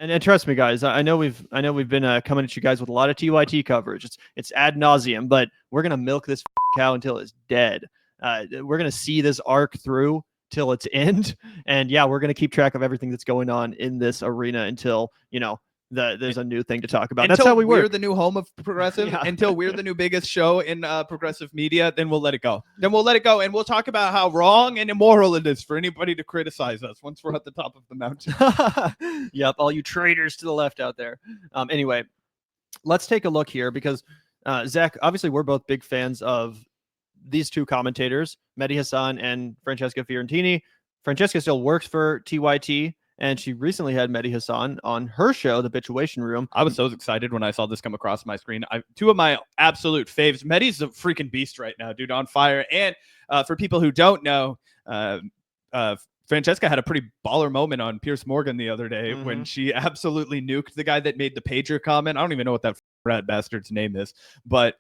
And trust me, guys, I know we've been coming at you guys with a lot of TYT coverage. It's ad nauseum, but we're gonna milk this cow until it's dead. We're gonna see this arc through till its end, and yeah, we're gonna keep track of everything that's going on in this arena until there's a new thing to talk about. That's how we work. We're the new home of progressive. Until we're the new biggest show in progressive media, then we'll let it go. And we'll talk about how wrong and immoral it is for anybody to criticize us once we're at the top of the mountain. Yep, all you traitors to the left out there. Anyway, let's take a look here because Zach, obviously we're both big fans of these two commentators, Mehdi Hasan and Francesca Fiorentini. Francesca still works for TYT. And she recently had Mehdi Hasan on her show, The Bitchuation Room. I was so excited when I saw this come across my screen. Two of my absolute faves. Mehdi's a freaking beast right now, dude, on fire. And for people who don't know, Francesca had a pretty baller moment on Piers Morgan the other day when she absolutely nuked the guy that made the pager comment. I don't even know what that rat bastard's name is, but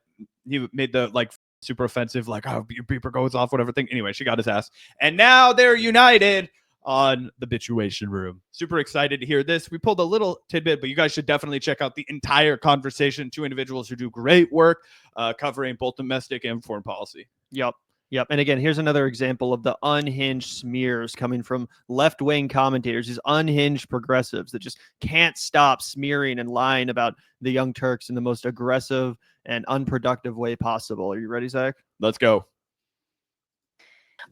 he made the super offensive, oh, your beeper goes off, whatever thing. Anyway, she got his ass. And now they're united on the Bitchuation Room. Super excited to hear this. We pulled a little tidbit, but you guys should definitely check out the entire conversation. Two individuals who do great work covering both domestic and foreign policy. Yep. And again, here's another example of the unhinged smears coming from left-wing commentators, these unhinged progressives that just can't stop smearing and lying about the Young Turks in the most aggressive and unproductive way possible. Are you ready, Zach? Let's go.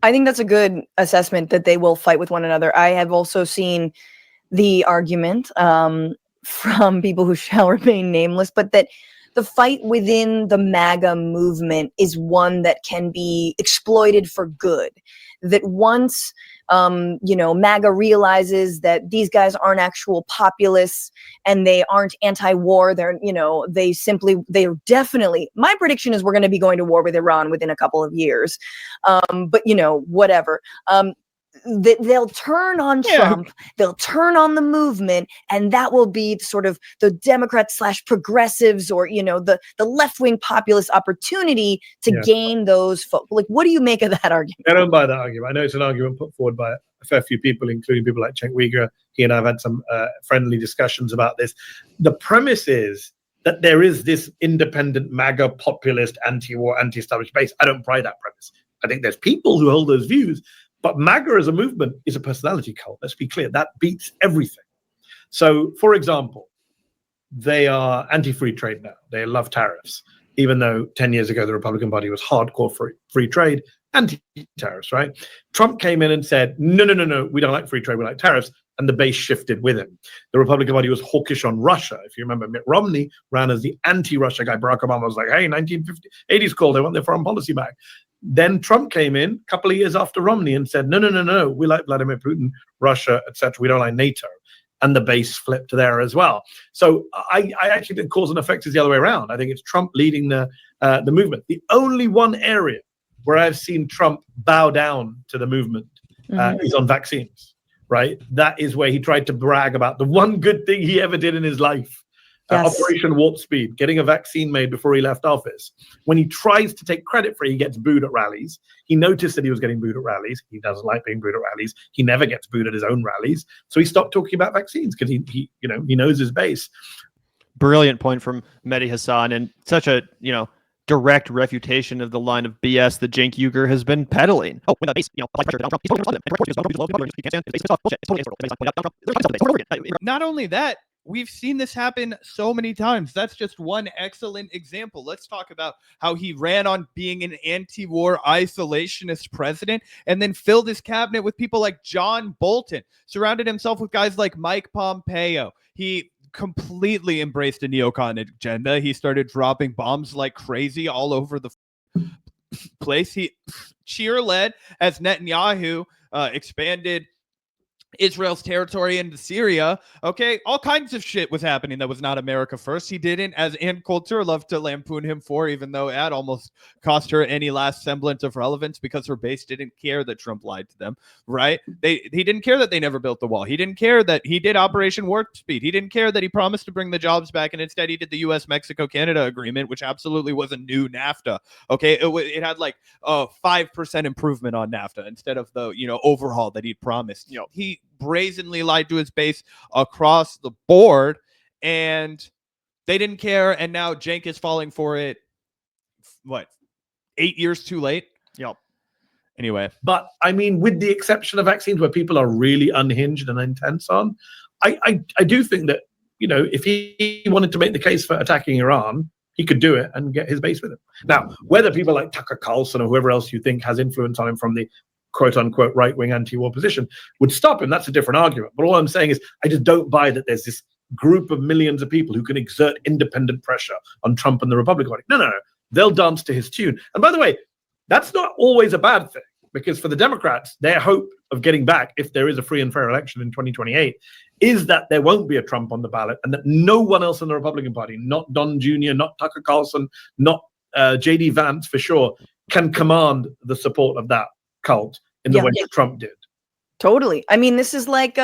I think that's a good assessment that they will fight with one another. I have also seen the argument from people who shall remain nameless, but that the fight within the MAGA movement is one that can be exploited for good. That once, MAGA realizes that these guys aren't actual populists and they aren't anti-war, they're definitely, my prediction is we're going to be going to war with Iran within a couple of years. But whatever. That they'll turn on Trump, they'll turn on the movement, and that will be sort of the Democrats / progressives or, the left-wing populist opportunity to gain those folks. What do you make of that argument? I don't buy that argument. I know it's an argument put forward by a fair few people, including people like Cenk Uygur. He and I have had some friendly discussions about this. The premise is that there is this independent MAGA populist anti-war, anti-establishment base. I don't buy that premise. I think there's people who hold those views, but MAGA as a movement is a personality cult. Let's be clear. That beats everything. So, for example, they are anti-free trade now. They love tariffs, even though 10 years ago the Republican Party was hardcore free trade, anti-tariffs, right? Trump came in and said, no, we don't like free trade, we like tariffs. And the base shifted with him. The Republican Party was hawkish on Russia. If you remember, Mitt Romney ran as the anti-Russia guy. Barack Obama was like, hey, 1980s called, they want their foreign policy back. Then Trump came in a couple of years after Romney and said, no, we like Vladimir Putin, Russia, etc. We don't like NATO. And the base flipped there as well. So I actually think cause and effect is the other way around. I think it's Trump leading the movement. The only one area where I've seen Trump bow down to the movement is on vaccines, right? That is where he tried to brag about the one good thing he ever did in his life. Operation Warp Speed, getting a vaccine made before he left office. When he tries to take credit for it, he gets booed at rallies. He noticed that he was getting booed at rallies. He doesn't like being booed at rallies. He never gets booed at his own rallies. So he stopped talking about vaccines because he knows his base. Brilliant point from Mehdi Hasan, and such a direct refutation of the line of BS that Cenk Uygur has been peddling. Oh, when the base, not only that, we've seen this happen so many times. That's just one excellent example. Let's talk about how he ran on being an anti-war isolationist president and then filled his cabinet with people like John Bolton, surrounded himself with guys like Mike Pompeo. He completely embraced a neocon agenda. He started dropping bombs like crazy all over the place. He cheer-led as Netanyahu expanded Israel's territory into Syria. Okay, all kinds of shit was happening that was not America first. He didn't, as Ann Coulter loved to lampoon him for, even though it almost cost her any last semblance of relevance because her base didn't care that Trump lied to them, right? He didn't care that they never built the wall. He didn't care that he did Operation Warp Speed. He didn't care that he promised to bring the jobs back, and instead he did the U.S.-Mexico-Canada agreement, which absolutely was a new NAFTA. Okay, it had like a 5% improvement on NAFTA instead of the overhaul that he'd promised. He he brazenly lied to his base across the board, and they didn't care. And now Cenk is falling for it. What, 8 years too late? Yep. Anyway. But I mean, with the exception of vaccines where people are really unhinged and intense on, I do think that, if he wanted to make the case for attacking Iran, he could do it and get his base with him. Now, whether people like Tucker Carlson or whoever else you think has influence on him from the quote-unquote right-wing anti-war position would stop him, that's a different argument. But all I'm saying is I just don't buy that there's this group of millions of people who can exert independent pressure on Trump and the Republican Party. No. They'll dance to his tune. And by the way, that's not always a bad thing, because for the Democrats, their hope of getting back, if there is a free and fair election in 2028, is that there won't be a Trump on the ballot and that no one else in the Republican Party, not Don Jr., not Tucker Carlson, not J.D. Vance for sure, can command the support of that cult in the way that Trump did. Totally. I mean, this is like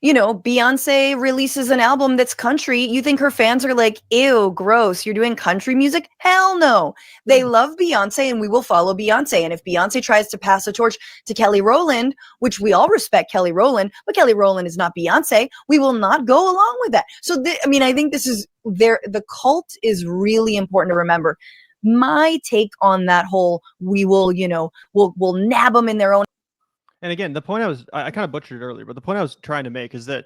Beyonce releases an album that's country. You think her fans are like, ew, gross, you're doing country music? Hell no. They love Beyonce, and we will follow Beyonce. And if Beyonce tries to pass a torch to Kelly Rowland, which we all respect Kelly Rowland, but Kelly Rowland is not Beyonce, we will not go along with that. So, I think this is the cult is really important to remember. My take on that whole, we will, we'll nab them in their own. And again, the point I kind of butchered it earlier, but the point I was trying to make is that,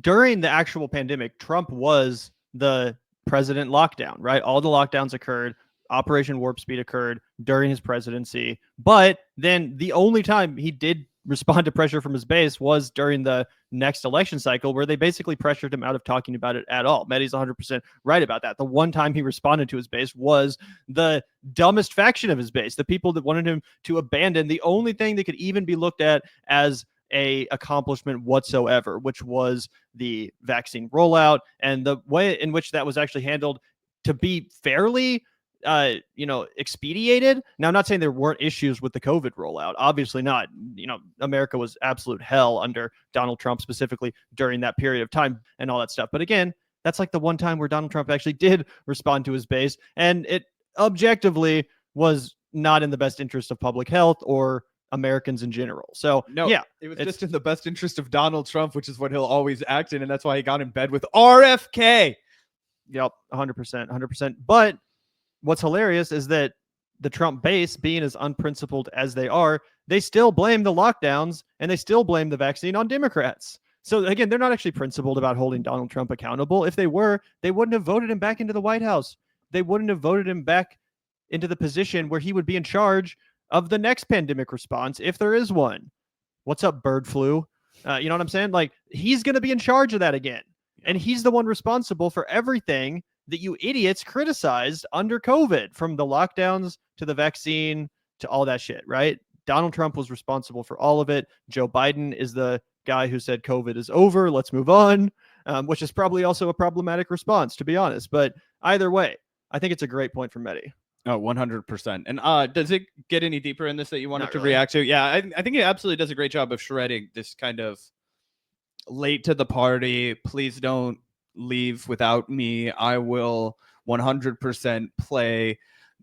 during the actual pandemic, Trump was the president lockdown, right? All the lockdowns occurred. Operation Warp Speed occurred during his presidency. But then the only time he did respond to pressure from his base was during the next election cycle, where they basically pressured him out of talking about it at all. Mehdi's 100% right about that. The one time he responded to his base was the dumbest faction of his base, the people that wanted him to abandon the only thing that could even be looked at as a accomplishment whatsoever, which was the vaccine rollout, and the way in which that was actually handled to be fairly expedited. Now, I'm not saying there weren't issues with the COVID rollout. Obviously not. America was absolute hell under Donald Trump, specifically during that period of time and all that stuff. But again, that's like the one time where Donald Trump actually did respond to his base, and it objectively was not in the best interest of public health or Americans in general. So no, yeah, it was just in the best interest of Donald Trump, which is what he'll always act in, and that's why he got in bed with RFK. Yep, 100%. But what's hilarious is that the Trump base, being as unprincipled as they are, they still blame the lockdowns and they still blame the vaccine on Democrats. So again, they're not actually principled about holding Donald Trump accountable. If they were, they wouldn't have voted him back into the White House. They wouldn't have voted him back into the position where he would be in charge of the next pandemic response, if there is one. What's up, bird flu? You know what I'm saying? Like, he's going to be in charge of that again. And he's the one responsible for everything that you idiots criticized under COVID, from the lockdowns to the vaccine to all that shit, right? Donald Trump was responsible for all of it. Joe Biden is the guy who said COVID is over, let's move on, which is probably also a problematic response, to be honest. But either way, I think it's a great point from Mehdi. Oh, 100%. And does it get any deeper in this that you wanted to react to? Yeah, I think it absolutely does a great job of shredding this kind of late to the party, please don't leave without me. I will 100% play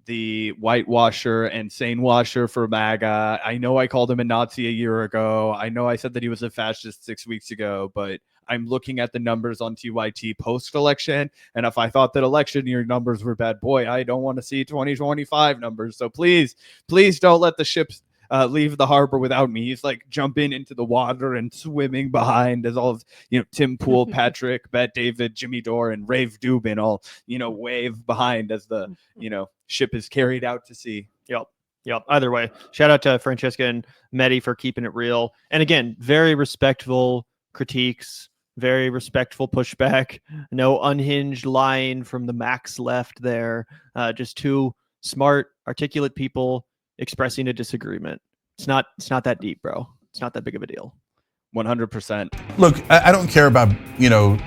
the whitewasher and sane washer for MAGA. I know I called him a Nazi a year ago. I know I said that he was a fascist 6 weeks ago, but I'm looking at the numbers on TYT post-election, and if I thought that election year numbers were bad, boy, I don't want to see 2025 numbers. So please don't let the ships leave the harbor without me. He's like jumping into the water and swimming behind as all of, Tim Pool, Patrick, Bet David, Jimmy Dore, and Rave Dubin all, wave behind as the, ship is carried out to sea. Yep. Either way, shout out to Francesca and Mehdi for keeping it real. And again, very respectful critiques, very respectful pushback, no unhinged lying from the max left there. Just two smart, articulate people expressing a disagreement. It's not that deep, bro. It's not that big of a deal. 100%. Look, I don't care about,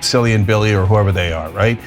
Silly and Billy or whoever they are, right?